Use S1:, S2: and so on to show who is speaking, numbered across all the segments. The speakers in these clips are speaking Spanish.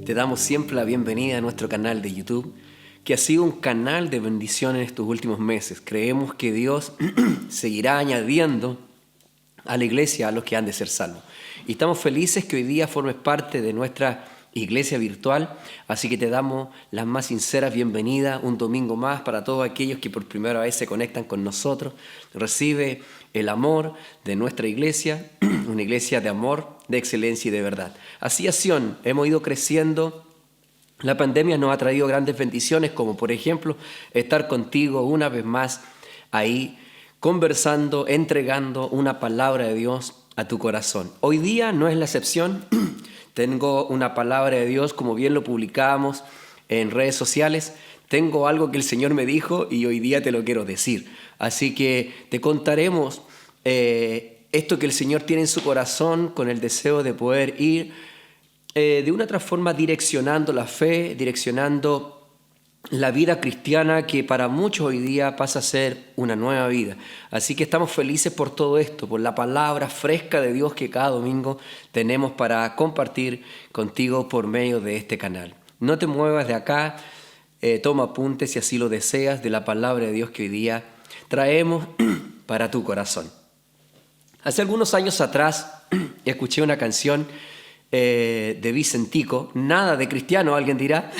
S1: Te damos siempre la bienvenida a nuestro canal de YouTube, que ha sido un canal de bendición en estos últimos meses. Creemos que Dios seguirá añadiendo a la iglesia a los que han de ser salvos. Y estamos felices que hoy día formes parte de nuestra iglesia virtual, así que te damos las más sinceras bienvenidas un domingo más para todos aquellos que por primera vez se conectan con nosotros. Recibe el amor de nuestra iglesia, una iglesia de amor, de excelencia y de verdad. Así es, Sion, hemos ido creciendo. La pandemia nos ha traído grandes bendiciones, como por ejemplo estar contigo una vez más ahí, conversando, entregando una palabra de Dios a tu corazón. Hoy día no es la excepción. Tengo una palabra de Dios, como bien lo publicábamos en redes sociales. Tengo algo que el Señor me dijo y hoy día te lo quiero decir. Así que te contaremos esto que el Señor tiene en su corazón con el deseo de poder ir de una otra forma direccionando la fe, direccionando la vida cristiana que para muchos hoy día pasa a ser una nueva vida. Así que estamos felices por todo esto, por la palabra fresca de Dios que cada domingo tenemos para compartir contigo por medio de este canal. No te muevas de acá, toma apuntes si así lo deseas de la palabra de Dios que hoy día traemos para tu corazón. Hace algunos años atrás escuché una canción de Vicentico, nada de cristiano, alguien dirá,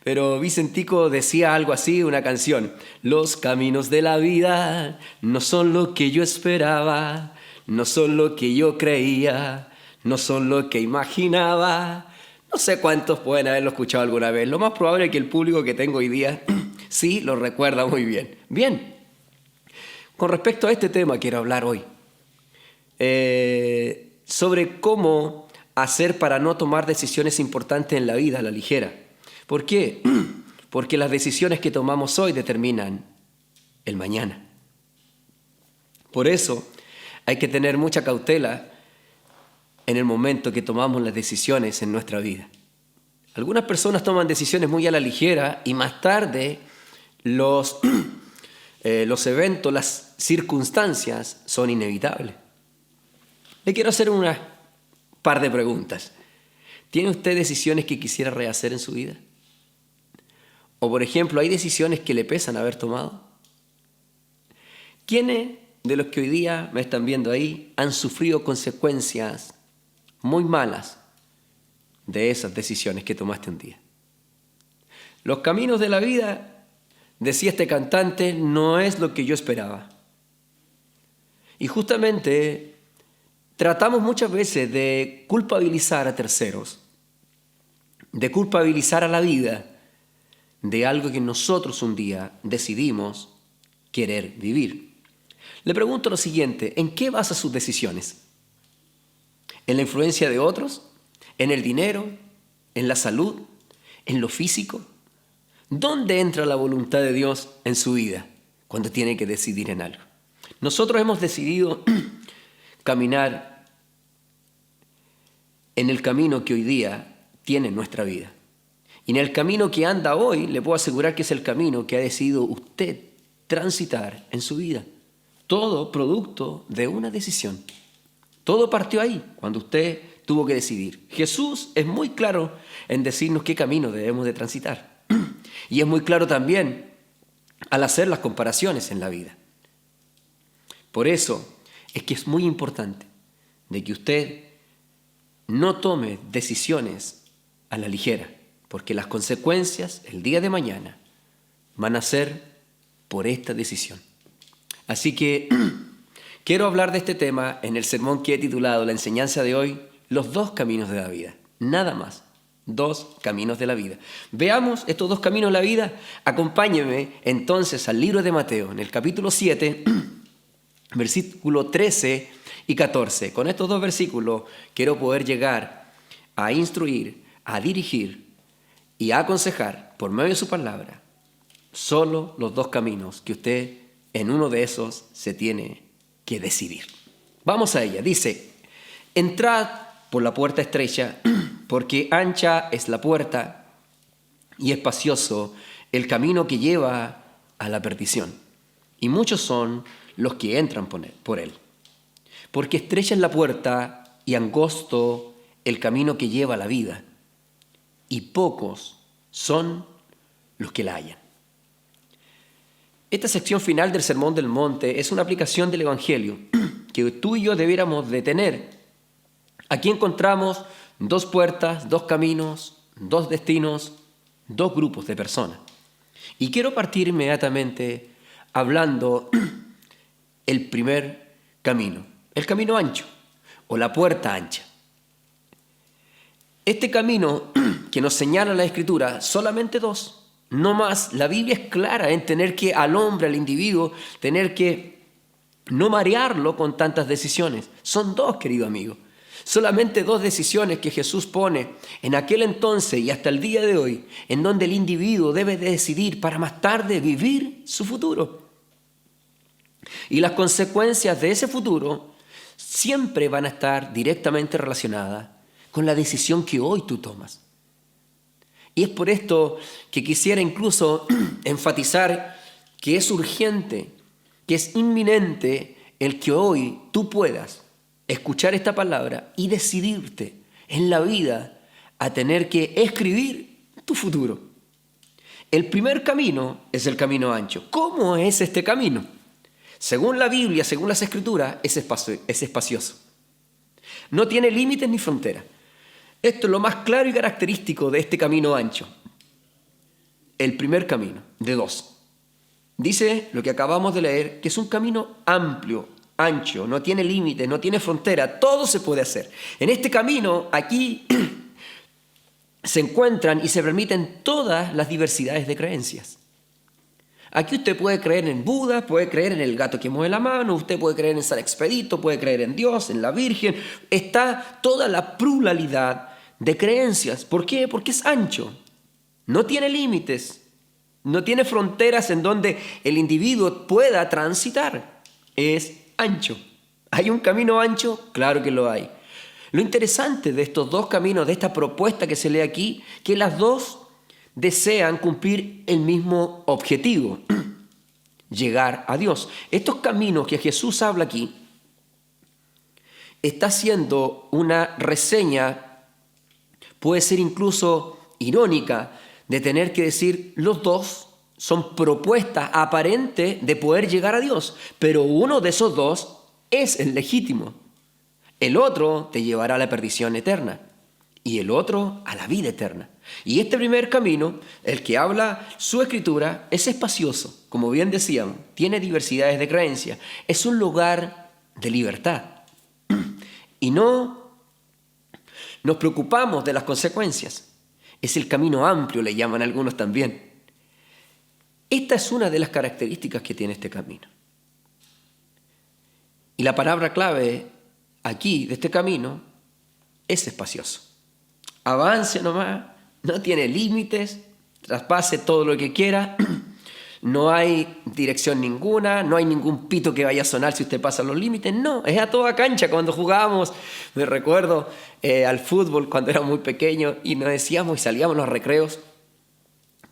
S1: pero Vicentico decía algo así, una canción: los caminos de la vida no son lo que yo esperaba, no son lo que yo creía, no son lo que imaginaba. No sé cuántos pueden haberlo escuchado alguna vez. Lo más probable es que el público que tengo hoy día sí lo recuerda muy bien. Bien, con respecto a este tema quiero hablar hoy sobre cómo hacer para no tomar decisiones importantes en la vida a la ligera. ¿Por qué? Porque las decisiones que tomamos hoy determinan el mañana. Por eso hay que tener mucha cautela en el momento que tomamos las decisiones en nuestra vida. Algunas personas toman decisiones muy a la ligera y más tarde los eventos, las circunstancias son inevitables. Le quiero hacer una par de preguntas. ¿Tiene usted decisiones que quisiera rehacer en su vida? O, por ejemplo, ¿hay decisiones que le pesan haber tomado? ¿Quiénes de los que hoy día me están viendo ahí han sufrido consecuencias muy malas de esas decisiones que tomaste un día? Los caminos de la vida, decía este cantante, no es lo que yo esperaba. Y justamente tratamos muchas veces de culpabilizar a terceros, de culpabilizar a la vida de algo que nosotros un día decidimos querer vivir. Le pregunto lo siguiente: ¿en qué basa sus decisiones? ¿En la influencia de otros? ¿En el dinero? ¿En la salud? ¿En lo físico? ¿Dónde entra la voluntad de Dios en su vida cuando tiene que decidir en algo? Nosotros hemos decidido caminar en el camino que hoy día tiene nuestra vida. Y en el camino que anda hoy, le puedo asegurar que es el camino que ha decidido usted transitar en su vida. Todo producto de una decisión. Todo partió ahí, cuando usted tuvo que decidir. Jesús es muy claro en decirnos qué camino debemos de transitar. Y es muy claro también al hacer las comparaciones en la vida. Por eso es que es muy importante de que usted no tome decisiones a la ligera, porque las consecuencias el día de mañana van a ser por esta decisión. Así que quiero hablar de este tema en el sermón que he titulado la enseñanza de hoy: los dos caminos de la vida. Nada más, dos caminos de la vida. Veamos estos dos caminos de la vida. Acompáñeme entonces al libro de Mateo, en el capítulo 7, versículo 13 y 14. Con estos dos versículos quiero poder llegar a instruir, a dirigir y a aconsejar por medio de su palabra solo los dos caminos que usted en uno de esos se tiene que decidir. Vamos a ella. Dice: entrad por la puerta estrecha, porque ancha es la puerta y espacioso el camino que lleva a la perdición, y muchos son los que entran por él. Porque estrecha es la puerta y angosto el camino que lleva a la vida, y pocos son los que la hallan. Esta sección final del Sermón del Monte es una aplicación del Evangelio que tú y yo debiéramos de tener. Aquí encontramos dos puertas, dos caminos, dos destinos, dos grupos de personas. Y quiero partir inmediatamente hablando el primer camino, el camino ancho o la puerta ancha. Este camino que nos señala la Escritura, solamente dos. No más, la Biblia es clara en tener que al hombre, al individuo, tener que no marearlo con tantas decisiones. Son dos, querido amigo. Solamente dos decisiones que Jesús pone en aquel entonces y hasta el día de hoy, en donde el individuo debe de decidir para más tarde vivir su futuro. Y las consecuencias de ese futuro siempre van a estar directamente relacionadas con la decisión que hoy tú tomas. Y es por esto que quisiera incluso enfatizar que es urgente, que es inminente el que hoy tú puedas escuchar esta palabra y decidirte en la vida a tener que escribir tu futuro. El primer camino es el camino ancho. ¿Cómo es este camino? Según la Biblia, según las Escrituras, es espacioso. No tiene límites ni fronteras. Esto es lo más claro y característico de este camino ancho. El primer camino, de dos. Dice lo que acabamos de leer, que es un camino amplio, ancho, no tiene límites, no tiene frontera, todo se puede hacer. En este camino, aquí, se encuentran y se permiten todas las diversidades de creencias. Aquí usted puede creer en Buda, puede creer en el gato que mueve la mano, usted puede creer en San Expedito, puede creer en Dios, en la Virgen. Está toda la pluralidad de creencias. ¿Por qué? Porque es ancho. No tiene límites. No tiene fronteras en donde el individuo pueda transitar. Es ancho. ¿Hay un camino ancho? Claro que lo hay. Lo interesante de estos dos caminos, de esta propuesta que se lee aquí, que las dos desean cumplir el mismo objetivo, llegar a Dios. Estos caminos que Jesús habla aquí, está haciendo una reseña, puede ser incluso irónica, de tener que decir los dos son propuestas aparentes de poder llegar a Dios, pero uno de esos dos es el legítimo. El otro te llevará a la perdición eterna y el otro a la vida eterna. Y este primer camino, el que habla su Escritura, es espacioso, como bien decíamos, tiene diversidades de creencias, es un lugar de libertad. Y no nos preocupamos de las consecuencias. Es el camino amplio, le llaman algunos también. Esta es una de las características que tiene este camino. Y la palabra clave aquí de este camino es espacioso. Avance nomás, no tiene límites, traspase todo lo que quiera, no hay dirección ninguna, no hay ningún pito que vaya a sonar si usted pasa los límites, no, es a toda cancha. Cuando jugábamos, me recuerdo al fútbol cuando era muy pequeño y nos decíamos y salíamos los recreos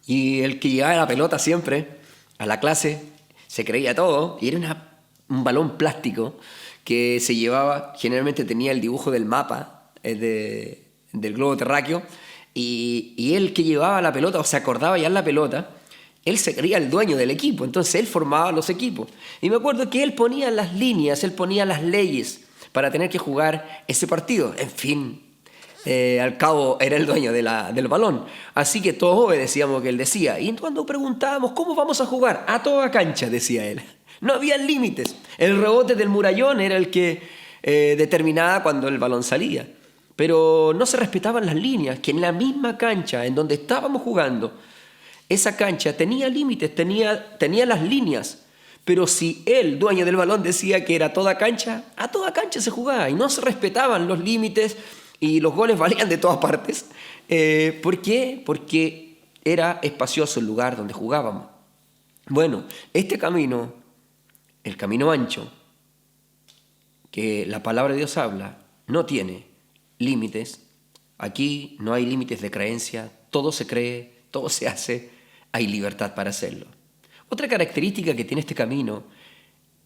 S1: y el que llevaba la pelota siempre a la clase se creía todo y era un balón plástico que se llevaba, generalmente tenía el dibujo del mapa del globo terráqueo y él que llevaba la pelota o se acordaba ya la pelota, él se creía el dueño del equipo, entonces él formaba los equipos. Y me acuerdo que él ponía las líneas, él ponía las leyes para tener que jugar ese partido. En fin, al cabo era el dueño del balón. Así que todos obedecíamos lo que él decía. Y cuando preguntábamos, ¿cómo vamos a jugar? A toda cancha, decía él. No había límites. El rebote del murallón era el que determinaba cuando el balón salía. Pero no se respetaban las líneas, que en la misma cancha en donde estábamos jugando, esa cancha tenía límites, tenía las líneas. Pero si el dueño del balón decía que era a toda cancha se jugaba y no se respetaban los límites y los goles valían de todas partes. ¿Por qué? Porque era espacioso el lugar donde jugábamos. Bueno, este camino, el camino ancho, que la palabra de Dios habla, no tiene límites. Aquí no hay límites de creencia, todo se cree, todo se hace, hay libertad para hacerlo. Otra característica que tiene este camino,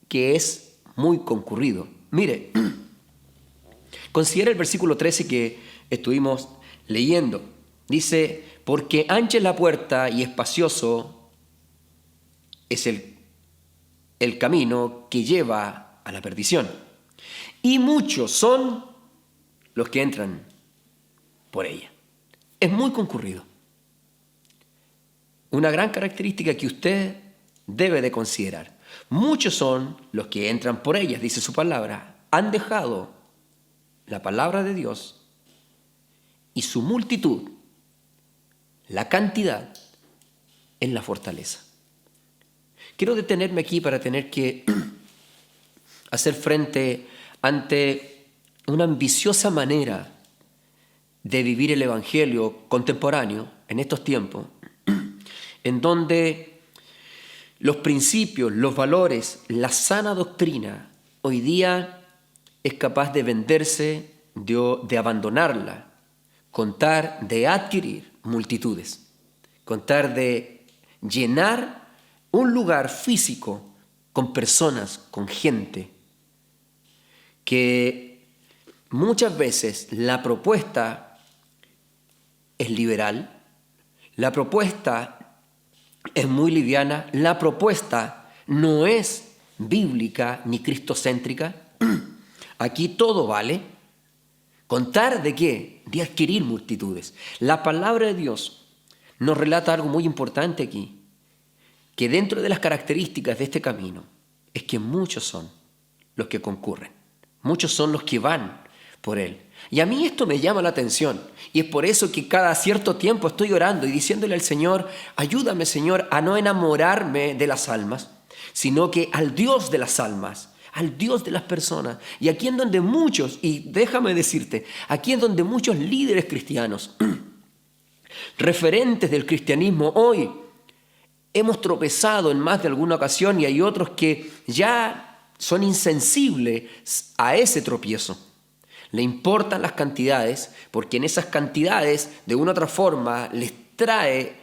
S1: que es muy concurrido. Mire, considera el versículo 13 que estuvimos leyendo. Dice, porque ancha es la puerta y espacioso es el camino que lleva a la perdición. Y muchos son los que entran por ella. Es muy concurrido. Una gran característica que usted debe de considerar. Muchos son los que entran por ellas, dice su palabra. Han dejado la palabra de Dios y su multitud, la cantidad, es la fortaleza. Quiero detenerme aquí para tener que hacer frente ante una ambiciosa manera de vivir el Evangelio contemporáneo en estos tiempos, en donde los principios, los valores, la sana doctrina hoy día es capaz de venderse, de abandonarla, con tal de adquirir multitudes, con tal de llenar un lugar físico con personas, con gente, que muchas veces la propuesta es liberal, la propuesta es muy liviana, la propuesta no es bíblica ni cristocéntrica. Aquí todo vale. ¿Contar de qué? De adquirir multitudes. La palabra de Dios nos relata algo muy importante aquí, que dentro de las características de este camino es que muchos son los que concurren, muchos son los que van por él. Y a mí esto me llama la atención, y es por eso que cada cierto tiempo estoy orando y diciéndole al Señor, ayúdame, Señor, a no enamorarme de las almas, sino que al Dios de las almas, al Dios de las personas. Y aquí en donde muchos, y déjame decirte, aquí en donde muchos líderes cristianos, referentes del cristianismo hoy, hemos tropezado en más de alguna ocasión, y hay otros que ya son insensibles a ese tropiezo. Le importan las cantidades, porque en esas cantidades, de una u otra forma, les trae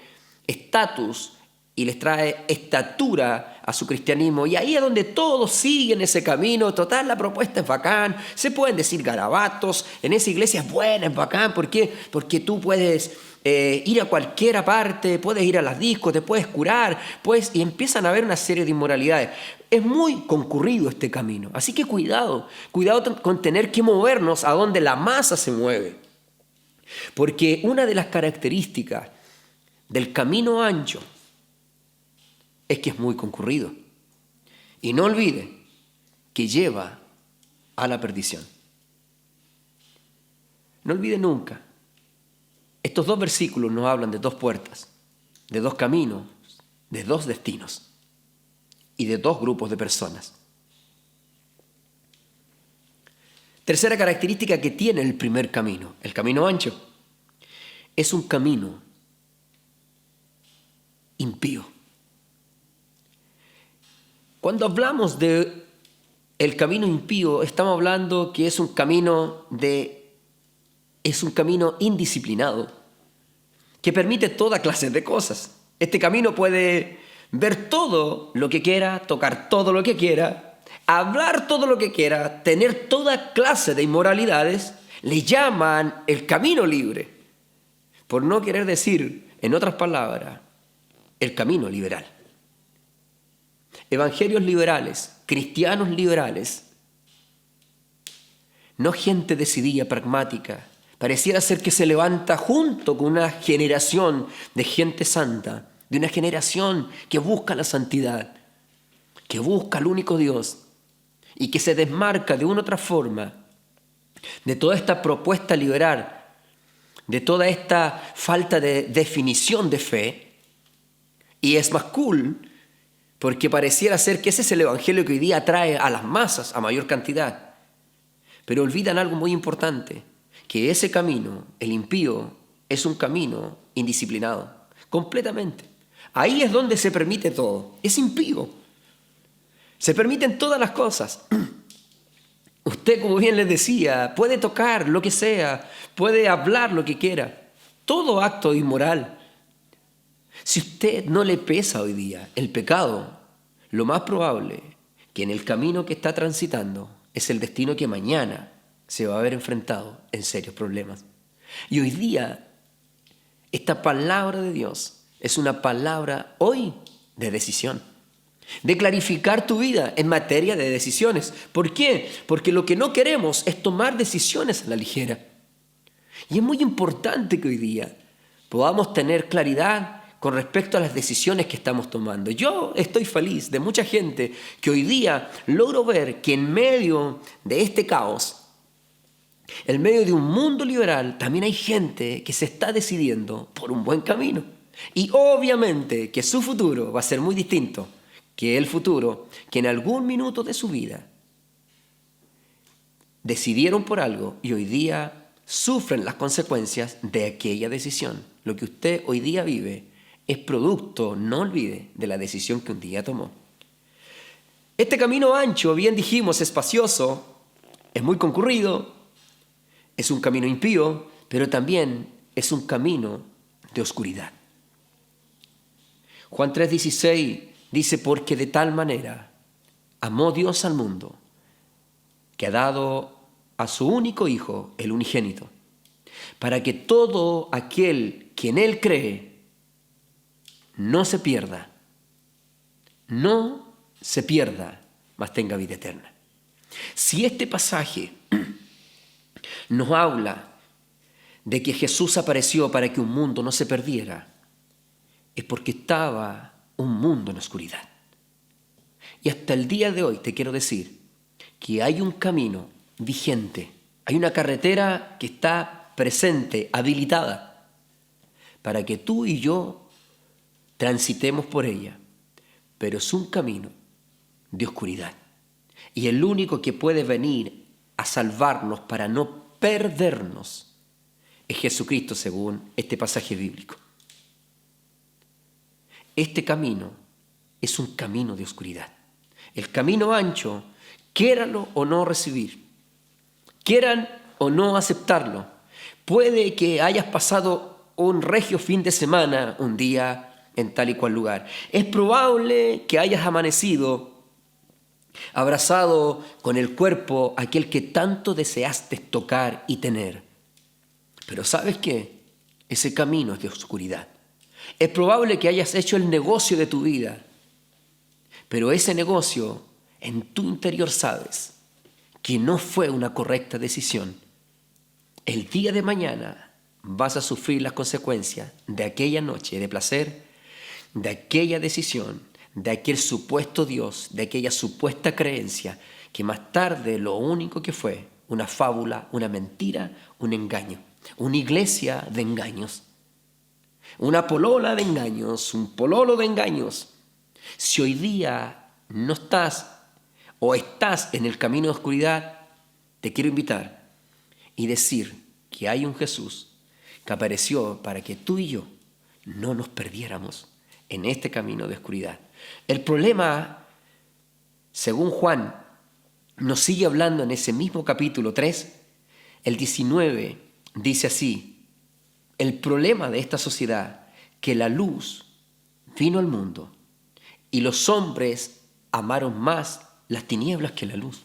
S1: estatus y les trae estatura a su cristianismo. Y ahí es donde todos siguen ese camino. Total, la propuesta es bacán. Se pueden decir garabatos. En esa iglesia es buena, es bacán. ¿Por qué? Porque tú puedes ir a cualquier parte, puedes ir a las discos, te puedes curar, y empiezan a haber una serie de inmoralidades. Es muy concurrido este camino. Así que cuidado con tener que movernos a donde la masa se mueve. Porque una de las características del camino ancho es que es muy concurrido. Y no olvide que lleva a la perdición. No olvide nunca. Estos dos versículos nos hablan de dos puertas, de dos caminos, de dos destinos y de dos grupos de personas. Tercera característica que tiene el primer camino, el camino ancho, es un camino impío. Cuando hablamos de el camino impío, estamos hablando que es un camino indisciplinado, que permite toda clase de cosas. Este camino puede ver todo lo que quiera, tocar todo lo que quiera, hablar todo lo que quiera, tener toda clase de inmoralidades. Le llaman el camino libre, por no querer decir, en otras palabras, el camino liberal. Evangelios liberales, cristianos liberales, no gente decidida, pragmática. Pareciera ser que se levanta junto con una generación de gente santa, de una generación que busca la santidad, que busca al único Dios y que se desmarca de una u otra forma de toda esta propuesta liberal, de toda esta falta de definición de fe. Y es más cool porque pareciera ser que ese es el evangelio que hoy día atrae a las masas a mayor cantidad. Pero olvidan algo muy importante, que ese camino, el impío, es un camino indisciplinado, completamente. Ahí es donde se permite todo, es impío. Se permiten todas las cosas. Usted, como bien les decía, puede tocar lo que sea, puede hablar lo que quiera, todo acto inmoral. Si usted no le pesa hoy día el pecado, lo más probable que en el camino que está transitando es el destino que mañana se va a ver enfrentado en serios problemas. Y hoy día esta palabra de Dios es una palabra hoy de decisión, de clarificar tu vida en materia de decisiones. ¿Por qué? Porque lo que no queremos es tomar decisiones a la ligera. Y es muy importante que hoy día podamos tener claridad con respecto a las decisiones que estamos tomando. Yo estoy feliz de mucha gente que hoy día logro ver que en medio de este caos, en medio de un mundo liberal, también hay gente que se está decidiendo por un buen camino. Y obviamente que su futuro va a ser muy distinto que el futuro que en algún minuto de su vida decidieron por algo y hoy día sufren las consecuencias de aquella decisión. Lo que usted hoy día vive es producto, no olvide, de la decisión que un día tomó. Este camino ancho, bien dijimos, espacioso, es muy concurrido, es un camino impío, pero también es un camino de oscuridad. Juan 3:16 dice, porque de tal manera amó Dios al mundo, que ha dado a su único Hijo, el unigénito, para que todo aquel que en Él cree no se pierda, mas tenga vida eterna. Si este pasaje nos habla de que Jesús apareció para que un mundo no se perdiera, es porque estaba un mundo en oscuridad. Y hasta el día de hoy te quiero decir que hay un camino vigente, hay una carretera que está presente, habilitada, para que tú y yo transitemos por ella, pero es un camino de oscuridad. Y el único que puede venir a salvarnos para no perdernos es Jesucristo, según este pasaje bíblico. Este camino es un camino de oscuridad. El camino ancho, quiéralo o no recibir, quieran o no aceptarlo. Puede que hayas pasado un regio fin de semana, un día en tal y cual lugar. Es probable que hayas amanecido abrazado con el cuerpo aquel que tanto deseaste tocar y tener. Pero ¿sabes qué? Ese camino es de oscuridad. Es probable que hayas hecho el negocio de tu vida, pero ese negocio en tu interior sabes que no fue una correcta decisión. El día de mañana vas a sufrir las consecuencias de aquella noche de placer, de aquella decisión, de aquel supuesto Dios, de aquella supuesta creencia, que más tarde lo único que fue una fábula, una mentira, un engaño, una iglesia de engaños, una polola de engaños, un pololo de engaños. Si hoy día no estás o estás en el camino de oscuridad, te quiero invitar y decir que hay un Jesús que apareció para que tú y yo no nos perdiéramos en este camino de oscuridad. El problema, según Juan, nos sigue hablando en ese mismo capítulo 3, el 19, dice así: el problema de esta sociedad, que la luz vino al mundo y los hombres amaron más las tinieblas que la luz,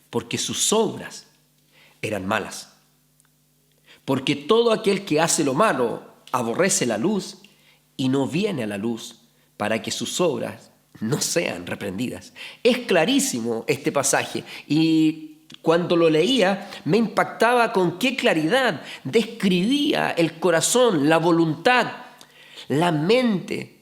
S1: porque sus obras eran malas. Porque todo aquel que hace lo malo aborrece la luz y no viene a la luz para que sus obras no sean reprendidas. Es clarísimo este pasaje y cuando lo leía me impactaba con qué claridad describía el corazón, la voluntad, la mente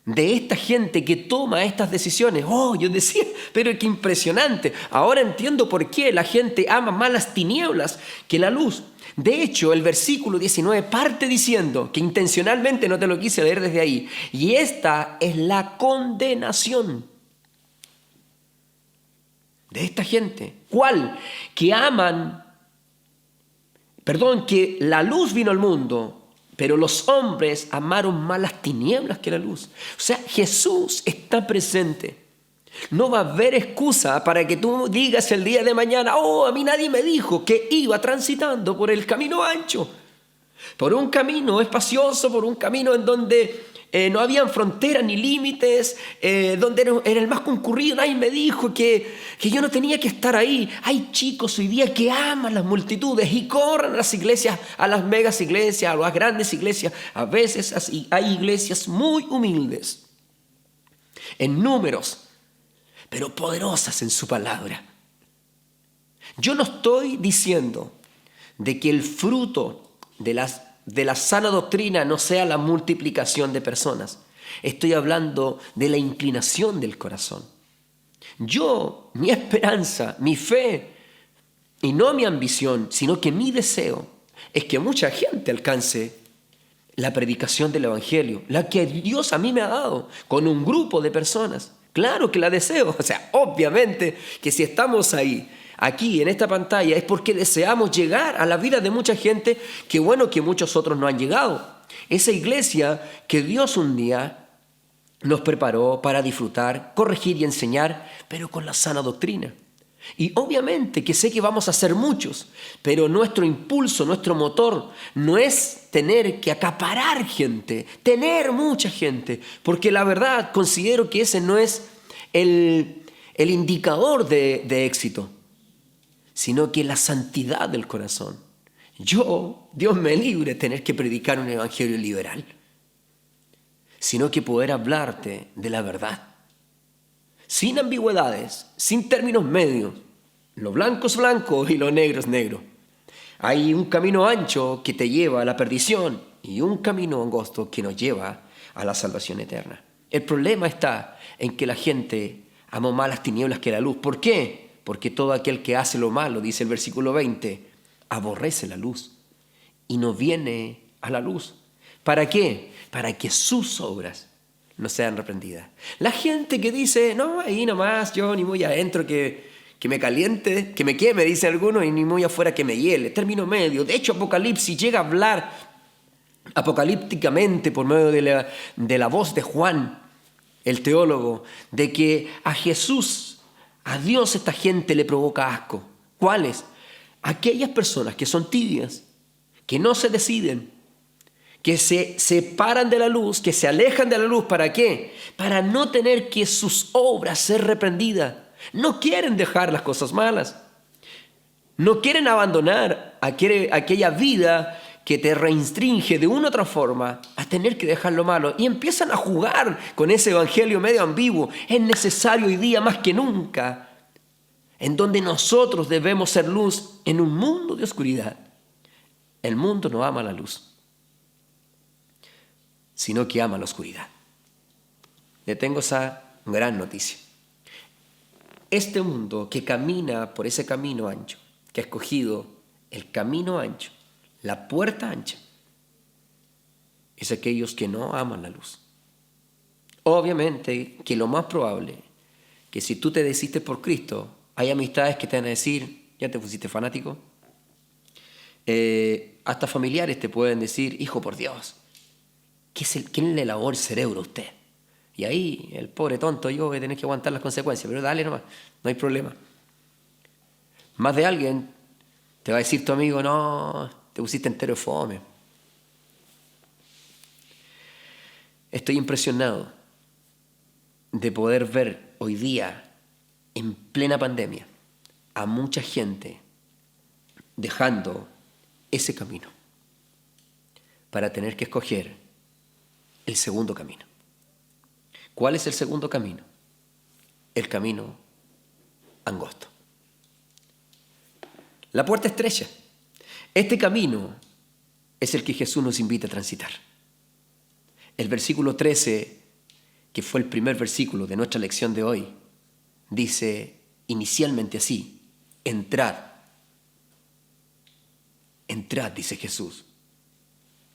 S1: de esta gente que toma estas decisiones. Oh, yo decía, pero qué impresionante. Ahora entiendo por qué la gente ama más las tinieblas que la luz. De hecho, el versículo 19 parte diciendo, que intencionalmente no te lo quise leer desde ahí, y esta es la condenación de esta gente. ¿Cuál? Que la luz vino al mundo, pero los hombres amaron más las tinieblas que la luz. O sea, Jesús está presente. No va a haber excusa para que tú digas el día de mañana: oh, a mí nadie me dijo que iba transitando por el camino ancho, por un camino espacioso, por un camino en donde no habían fronteras ni límites, donde era el más concurrido. Nadie me dijo que yo no tenía que estar ahí. Hay chicos hoy día que aman las multitudes y corren a las iglesias, a las megas iglesias, a las grandes iglesias. A veces hay iglesias muy humildes, en números, pero poderosas en su palabra. Yo no estoy diciendo de que el fruto de la sana doctrina no sea la multiplicación de personas. Estoy hablando de la inclinación del corazón. Mi esperanza, mi fe, y no mi ambición, sino que mi deseo, es que mucha gente alcance la predicación del Evangelio, la que Dios a mí me ha dado, con un grupo de personas. Claro que la deseo. O sea, obviamente que si estamos aquí en esta pantalla, es porque deseamos llegar a la vida de mucha gente, que bueno que muchos otros no han llegado. Esa iglesia que Dios un día nos preparó para disfrutar, corregir y enseñar, pero con la sana doctrina. Y obviamente que sé que vamos a ser muchos, pero nuestro impulso, nuestro motor, no es tener que acaparar gente, tener mucha gente, porque la verdad considero que ese no es el indicador de éxito, sino que la santidad del corazón. Dios me libre de tener que predicar un evangelio liberal, sino que poder hablarte de la verdad, sin ambigüedades, sin términos medios. Lo blanco es blanco y lo negro es negro. Hay un camino ancho que te lleva a la perdición y un camino angosto que nos lleva a la salvación eterna. El problema está en que la gente ama más las tinieblas que la luz. ¿Por qué? Porque todo aquel que hace lo malo, dice el versículo 20, aborrece la luz y no viene a la luz. ¿Para qué? Para que sus obras no sean reprendidas. La gente que dice, no, ahí nomás, yo ni muy adentro que me caliente, que me queme, dice alguno, y ni muy afuera que me hiele. Término medio. De hecho, Apocalipsis llega a hablar apocalípticamente por medio de la voz de Juan, el teólogo, de que a Jesús, a Dios, esta gente le provoca asco. ¿Cuáles? Aquellas personas que son tibias, que no se deciden, que se separan de la luz, que se alejan de la luz. ¿Para qué? Para no tener que sus obras ser reprendidas. No quieren dejar las cosas malas. No quieren abandonar aquella vida que te restringe de una u otra forma a tener que dejar lo malo. Y empiezan a jugar con ese evangelio medio ambiguo. Es necesario hoy día más que nunca, en donde nosotros debemos ser luz en un mundo de oscuridad. El mundo no ama la luz, sino que ama la oscuridad. Le tengo esa gran noticia. Este mundo que camina por ese camino ancho, que ha escogido el camino ancho, la puerta ancha, es aquellos que no aman la luz. Obviamente que lo más probable, que si tú te decidiste por Cristo, hay amistades que te van a decir, ya te pusiste fanático. Hasta familiares te pueden decir, hijo, por Dios, ¿quién le lavó el cerebro a usted? Y ahí, el pobre tonto, yo voy a tener que aguantar las consecuencias, pero dale nomás, no hay problema. Más de alguien te va a decir tu amigo, no, te pusiste entero de fome. Estoy impresionado de poder ver hoy día, en plena pandemia, a mucha gente dejando ese camino para tener que escoger el segundo camino. ¿Cuál es el segundo camino? El camino angosto. La puerta estrecha. Este camino es el que Jesús nos invita a transitar. El versículo 13, que fue el primer versículo de nuestra lección de hoy, dice inicialmente así: entrad, dice Jesús,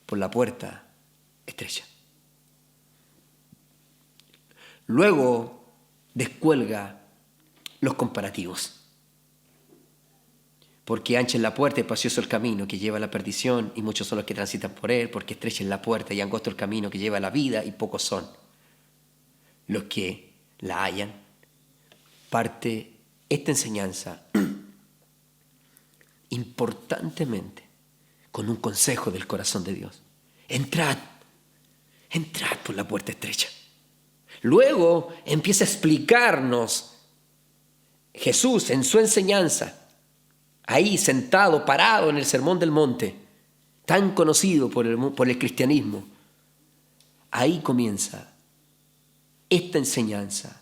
S1: por la puerta estrecha. Luego descuelga los comparativos. Porque ancha es la puerta y espacioso el camino que lleva a la perdición, y muchos son los que transitan por él, porque estrecha es la puerta y angosto el camino que lleva a la vida, y pocos son los que la hallan. Parte esta enseñanza importantemente con un consejo del corazón de Dios. Entrad. entrad por la puerta estrecha. Luego empieza a explicarnos Jesús en su enseñanza, ahí sentado, parado en el Sermón del Monte, tan conocido por el cristianismo. Ahí comienza esta enseñanza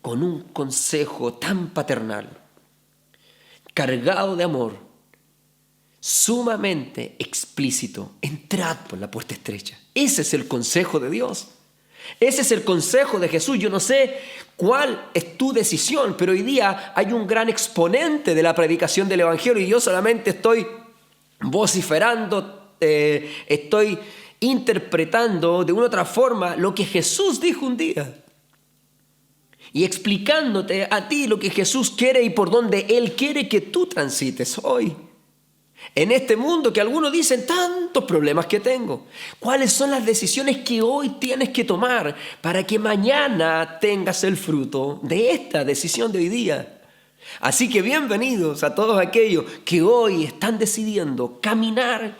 S1: con un consejo tan paternal, cargado de amor, sumamente explícito. Entrad por la puerta estrecha. Ese es el consejo de Dios. Ese es el consejo de Jesús. Yo no sé cuál es tu decisión, pero hoy día hay un gran exponente de la predicación del Evangelio y yo solamente estoy vociferando, estoy interpretando de una u otra forma lo que Jesús dijo un día y explicándote a ti lo que Jesús quiere y por donde Él quiere que tú transites hoy. En este mundo que algunos dicen tantos problemas que tengo, ¿cuáles son las decisiones que hoy tienes que tomar para que mañana tengas el fruto de esta decisión de hoy día? Así que bienvenidos a todos aquellos que hoy están decidiendo caminar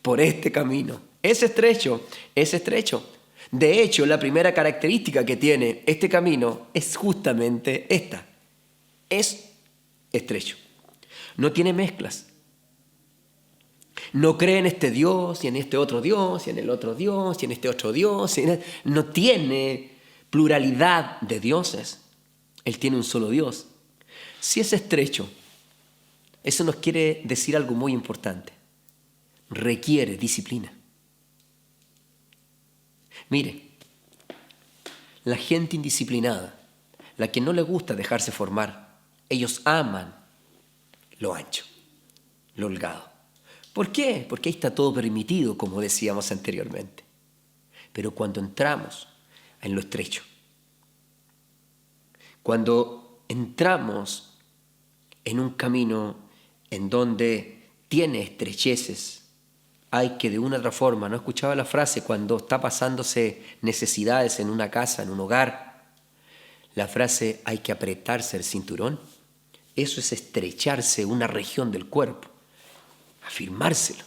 S1: por este camino. Es estrecho, es estrecho. De hecho, la primera característica que tiene este camino es justamente esta. Es estrecho. No tiene mezclas. No cree en este Dios y en este otro Dios y en el otro Dios y en este otro Dios. No tiene pluralidad de dioses. Él tiene un solo Dios. Si es estrecho, eso nos quiere decir algo muy importante. Requiere disciplina. Mire, la gente indisciplinada, la que no le gusta dejarse formar, ellos aman lo ancho, lo holgado. ¿Por qué? Porque ahí está todo permitido, como decíamos anteriormente. Pero cuando entramos en lo estrecho, cuando entramos en un camino en donde tiene estrecheces, hay que de una u otra forma, ¿no escuchaba la frase cuando está pasándose necesidades en una casa, en un hogar? La frase hay que apretarse el cinturón. Eso es estrecharse una región del cuerpo, afirmárselo.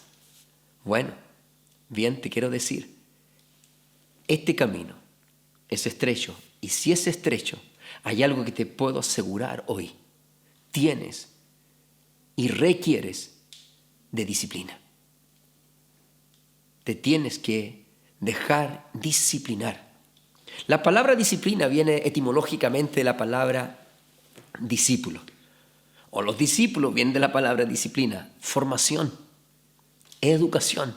S1: Bueno, bien te quiero decir, este camino es estrecho y si es estrecho, hay algo que te puedo asegurar hoy. Tienes y requieres de disciplina. Te tienes que dejar disciplinar. La palabra disciplina viene etimológicamente de la palabra discípulo. O los discípulos vienen de la palabra disciplina, formación, educación.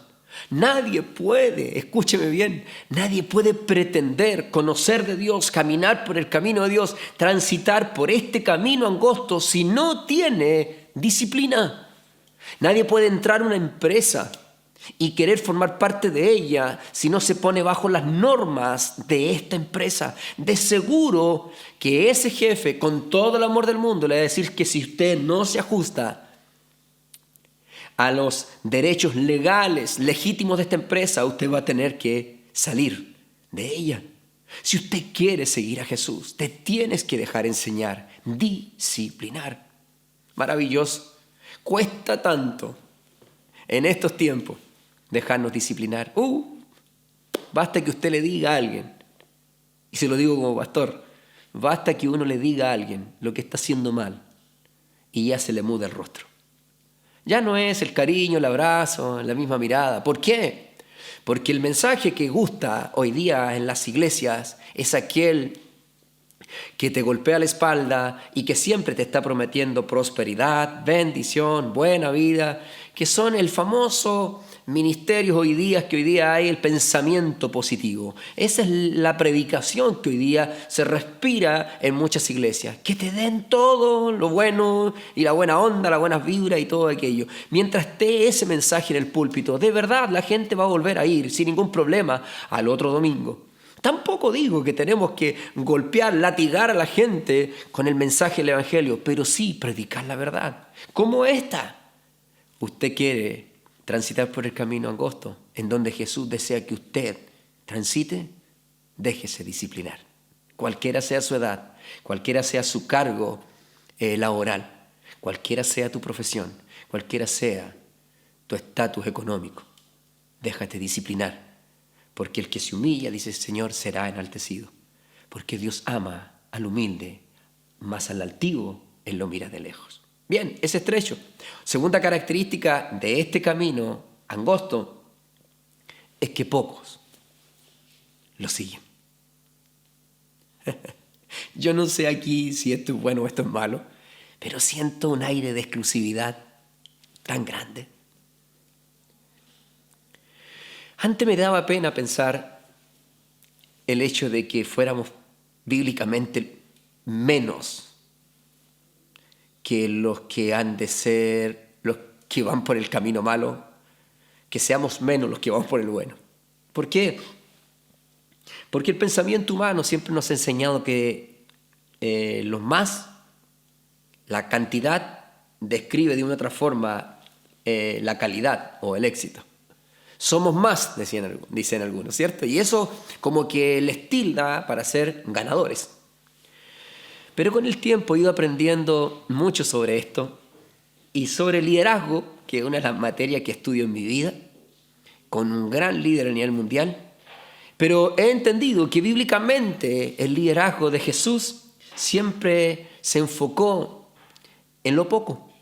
S1: Nadie puede, escúcheme bien, nadie puede pretender conocer de Dios, caminar por el camino de Dios, transitar por este camino angosto si no tiene disciplina. Nadie puede entrar a una empresa y querer formar parte de ella si no se pone bajo las normas de esta empresa. De seguro que ese jefe, con todo el amor del mundo, le va a decir que si usted no se ajusta a los derechos legales, legítimos de esta empresa, usted va a tener que salir de ella. Si usted quiere seguir a Jesús, te tienes que dejar enseñar, disciplinar. Maravilloso. Cuesta tanto en estos tiempos dejarnos disciplinar. Basta que usted le diga a alguien, y se lo digo como pastor, basta que uno le diga a alguien lo que está haciendo mal y ya se le muda el rostro. Ya no es el cariño, el abrazo, la misma mirada. ¿Por qué? Porque el mensaje que gusta hoy día en las iglesias es aquel que te golpea la espalda y que siempre te está prometiendo prosperidad, bendición, buena vida, que son el famoso ministerio hoy día, que hoy día hay el pensamiento positivo. Esa es la predicación que hoy día se respira en muchas iglesias, que te den todo lo bueno y la buena onda, la buena vibra y todo aquello. Mientras esté ese mensaje en el púlpito, de verdad la gente va a volver a ir sin ningún problema al otro domingo. Tampoco digo que tenemos que golpear, latigar a la gente con el mensaje del Evangelio, pero sí predicar la verdad. Como esta. Usted quiere transitar por el camino angosto, en donde Jesús desea que usted transite, déjese disciplinar. Cualquiera sea su edad, cualquiera sea su cargo laboral, cualquiera sea tu profesión, cualquiera sea tu estatus económico, déjate disciplinar. Porque el que se humilla, dice el Señor, será enaltecido. Porque Dios ama al humilde, mas al altivo Él lo mira de lejos. Bien, es estrecho. Segunda característica de este camino angosto es que pocos lo siguen. Yo no sé aquí si esto es bueno o esto es malo, pero siento un aire de exclusividad tan grande. Antes me daba pena pensar el hecho de que fuéramos bíblicamente menos que los que han de ser los que van por el camino malo, que seamos menos los que vamos por el bueno. ¿Por qué? Porque el pensamiento humano siempre nos ha enseñado que los más, la cantidad describe de una otra forma la calidad o el éxito. Somos más, dicen algunos, ¿cierto? Y eso como que les tilda para ser ganadores. Pero con el tiempo he ido aprendiendo mucho sobre esto y sobre el liderazgo, que es una de las materias que estudio en mi vida, con un gran líder a nivel mundial. Pero he entendido que bíblicamente el liderazgo de Jesús siempre se enfocó en lo poco.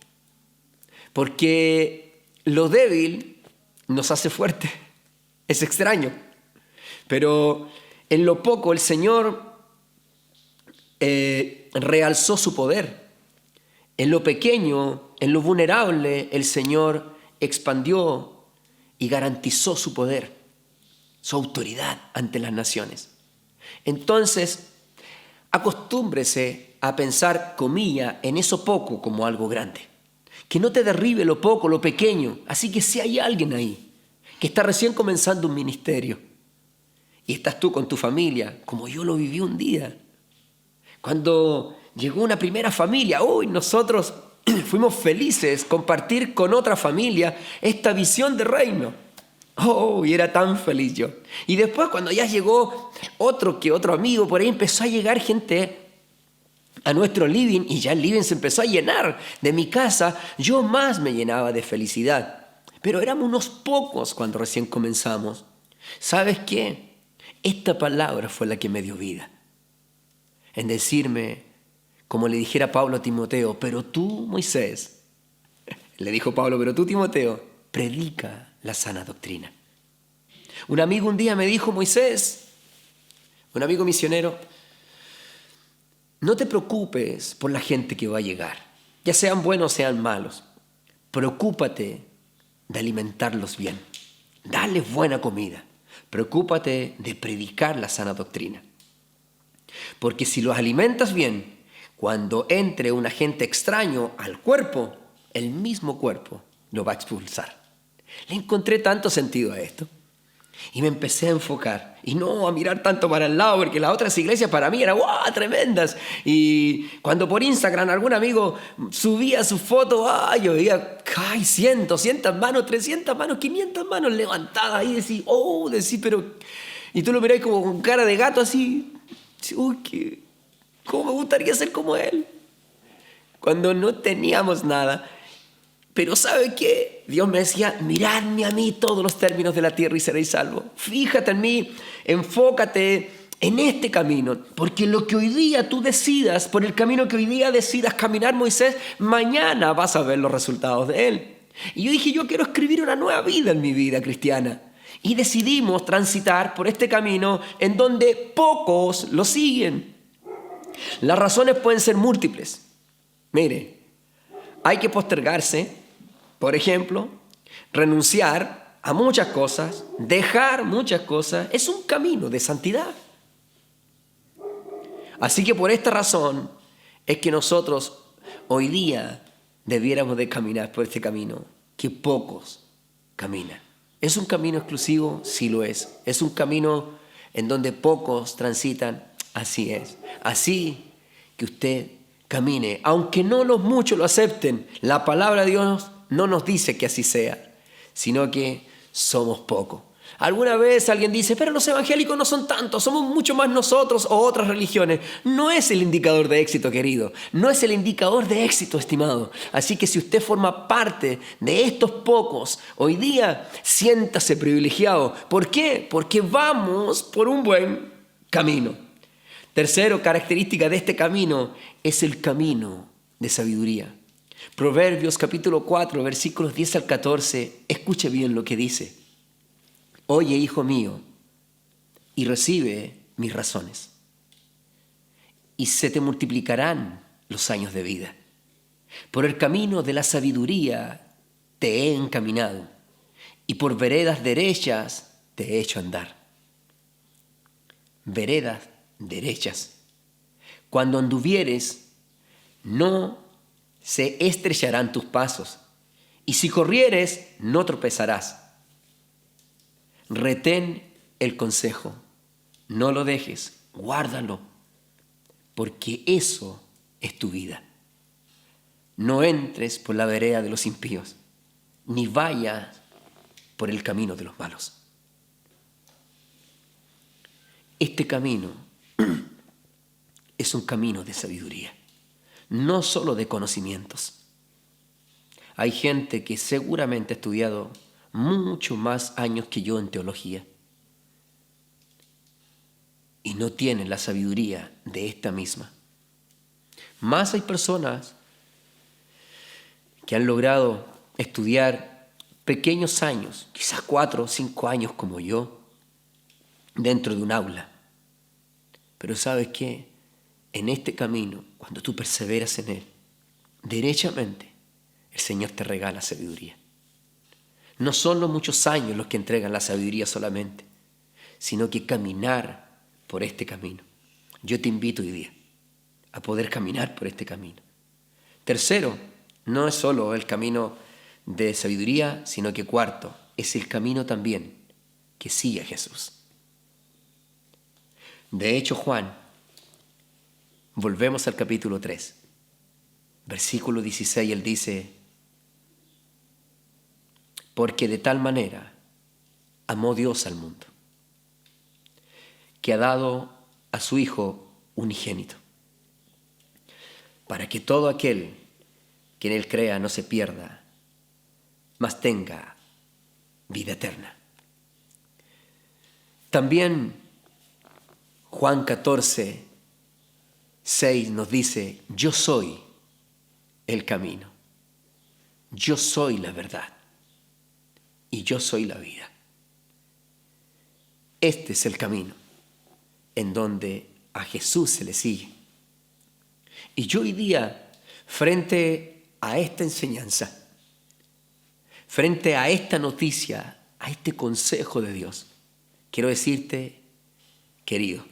S1: Porque lo débil nos hace fuerte. Es extraño. Pero en lo poco el Señor realzó su poder. En lo pequeño, en lo vulnerable, el Señor expandió y garantizó su poder, su autoridad ante las naciones. Entonces, acostúmbrese a pensar, comilla, en eso poco como algo grande. Que no te derribe lo poco, lo pequeño. Así que si hay alguien ahí que está recién comenzando un ministerio y estás tú con tu familia, como yo lo viví un día, cuando llegó una primera familia, nosotros fuimos felices compartir con otra familia esta visión de reino. Y era tan feliz yo. Y después cuando ya llegó otro amigo, por ahí empezó a llegar gente a nuestro living y ya el living se empezó a llenar de mi casa. Yo más me llenaba de felicidad. Pero éramos unos pocos cuando recién comenzamos. ¿Sabes qué? Esta palabra fue la que me dio vida. En decirme, como le dijera Pablo a Timoteo, pero tú, Moisés, le dijo Pablo, pero tú, Timoteo, predica la sana doctrina. Un amigo un día me dijo, Moisés, un amigo misionero, no te preocupes por la gente que va a llegar, ya sean buenos o sean malos. Preocúpate de alimentarlos bien, darles buena comida. Preocúpate de predicar la sana doctrina. Porque si los alimentas bien, cuando entre un agente extraño al cuerpo, el mismo cuerpo lo va a expulsar. Le encontré tanto sentido a esto. Y me empecé a enfocar. Y no a mirar tanto para el lado, porque las otras iglesias para mí eran tremendas. Y cuando por Instagram algún amigo subía su foto, yo veía 100, 200 manos, 300 manos, 500 manos levantadas. Y decía, pero... Y tú lo mirás como con cara de gato así. ¿Cómo me gustaría ser como él? Cuando no teníamos nada. Pero ¿sabe qué? Dios me decía, miradme a mí todos los términos de la tierra y seréis salvos. Fíjate en mí, enfócate en este camino. Porque lo que hoy día tú decidas, por el camino que hoy día decidas caminar, Moisés, mañana vas a ver los resultados de él. Y yo dije, yo quiero escribir una nueva vida en mi vida cristiana. Y decidimos transitar por este camino en donde pocos lo siguen. Las razones pueden ser múltiples. Mire, hay que postergarse. Por ejemplo, renunciar a muchas cosas, dejar muchas cosas, es un camino de santidad. Así que por esta razón es que nosotros hoy día debiéramos de caminar por este camino que pocos caminan. ¿Es un camino exclusivo? Sí lo es. ¿Es un camino en donde pocos transitan? Así es. Así que usted camine, aunque no los muchos lo acepten. La palabra de Dios no nos dice que así sea, sino que somos pocos. Alguna vez alguien dice, pero los evangélicos no son tantos, somos mucho más nosotros o otras religiones. No es el indicador de éxito, querido. No es el indicador de éxito, estimado. Así que si usted forma parte de estos pocos, hoy día siéntase privilegiado. ¿Por qué? Porque vamos por un buen camino. Tercero, característica de este camino es el camino de sabiduría. Proverbios capítulo 4, versículos 10 al 14. Escuche bien lo que dice. Oye, hijo mío, y recibe mis razones, y se te multiplicarán los años de vida. Por el camino de la sabiduría te he encaminado, y por veredas derechas te he hecho andar. Veredas derechas. Cuando anduvieres, no se estrecharán tus pasos, y si corrieres, no tropezarás. Retén el consejo, no lo dejes, guárdalo, porque eso es tu vida. No entres por la vereda de los impíos, ni vayas por el camino de los malos. Este camino es un camino de sabiduría, no solo de conocimientos. Hay gente que seguramente ha estudiado mucho más años que yo en teología y no tienen la sabiduría de esta misma. Más hay personas que han logrado estudiar pequeños años, quizás 4 o 5 años como yo, dentro de un aula. Pero ¿sabes qué? En este camino, cuando tú perseveras en él, derechamente, el Señor te regala sabiduría. No son los muchos años los que entregan la sabiduría solamente, sino que caminar por este camino. Yo te invito hoy día a poder caminar por este camino. Tercero, no es solo el camino de sabiduría, sino que cuarto, es el camino también que sigue a Jesús. De hecho, Juan, volvemos al capítulo 3, versículo 16, él dice, porque de tal manera amó Dios al mundo, que ha dado a su Hijo unigénito, para que todo aquel que en Él crea no se pierda, mas tenga vida eterna. También Juan 14, 6 nos dice, yo soy el camino, yo soy la verdad y yo soy la vida. Este es el camino en donde a Jesús se le sigue. Y yo hoy día, frente a esta enseñanza, frente a esta noticia, a este consejo de Dios, quiero decirte, querido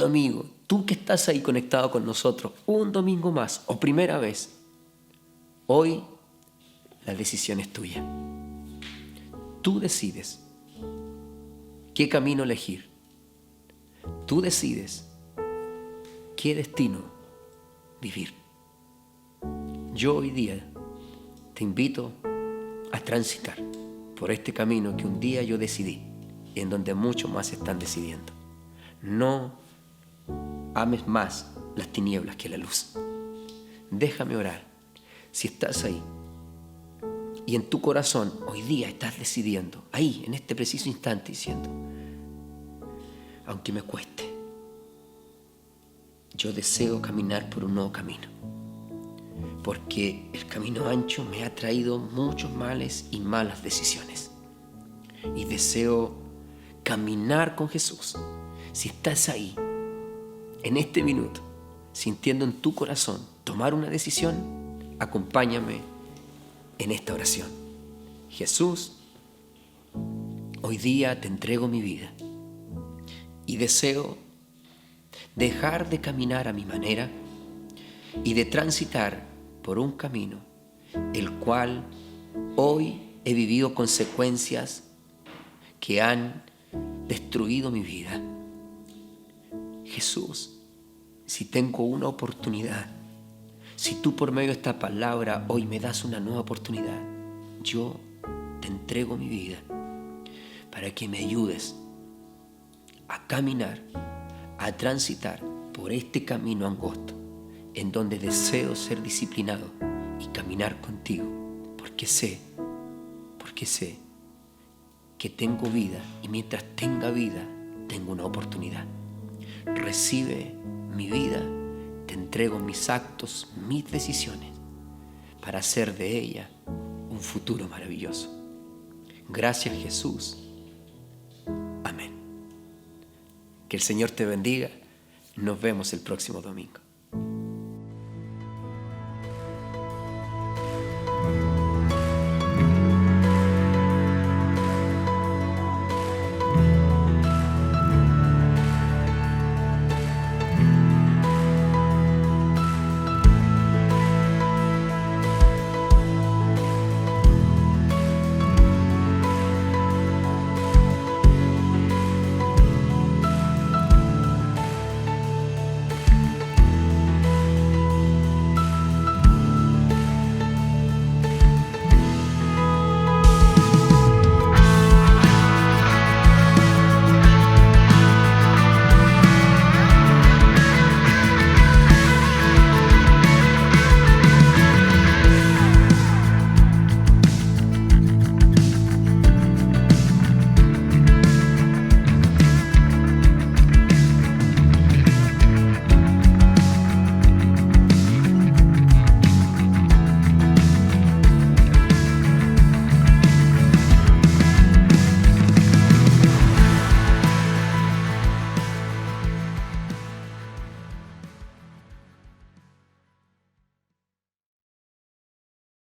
S1: amigo, tú que estás ahí conectado con nosotros, un domingo más o primera vez, hoy la decisión es tuya. Tú decides qué camino elegir. Tú decides qué destino vivir. Yo hoy día te invito a transitar por este camino que un día yo decidí y en donde muchos más están decidiendo. No ames más las tinieblas que la luz. Déjame orar. Si estás ahí y en tu corazón hoy día estás decidiendo, ahí, en este preciso instante, diciendo, aunque me cueste, yo deseo caminar por un nuevo camino, porque el camino ancho me ha traído muchos males y malas decisiones, y deseo caminar con Jesús. Si estás ahí, en este minuto, sintiendo en tu corazón tomar una decisión, acompáñame en esta oración. Jesús, hoy día te entrego mi vida y deseo dejar de caminar a mi manera y de transitar por un camino el cual hoy he vivido consecuencias que han destruido mi vida. Jesús, si tengo una oportunidad, si tú por medio de esta palabra hoy me das una nueva oportunidad, yo te entrego mi vida. para que me ayudes a caminar, a transitar por este camino angosto, en donde deseo ser disciplinado y caminar contigo, porque sé que tengo vida, y mientras tenga vida, tengo una oportunidad. Recibe mi vida, te entrego mis actos, mis decisiones, para hacer de ella un futuro maravilloso. Gracias, Jesús. Amén. Que el Señor te bendiga. Nos vemos el próximo domingo.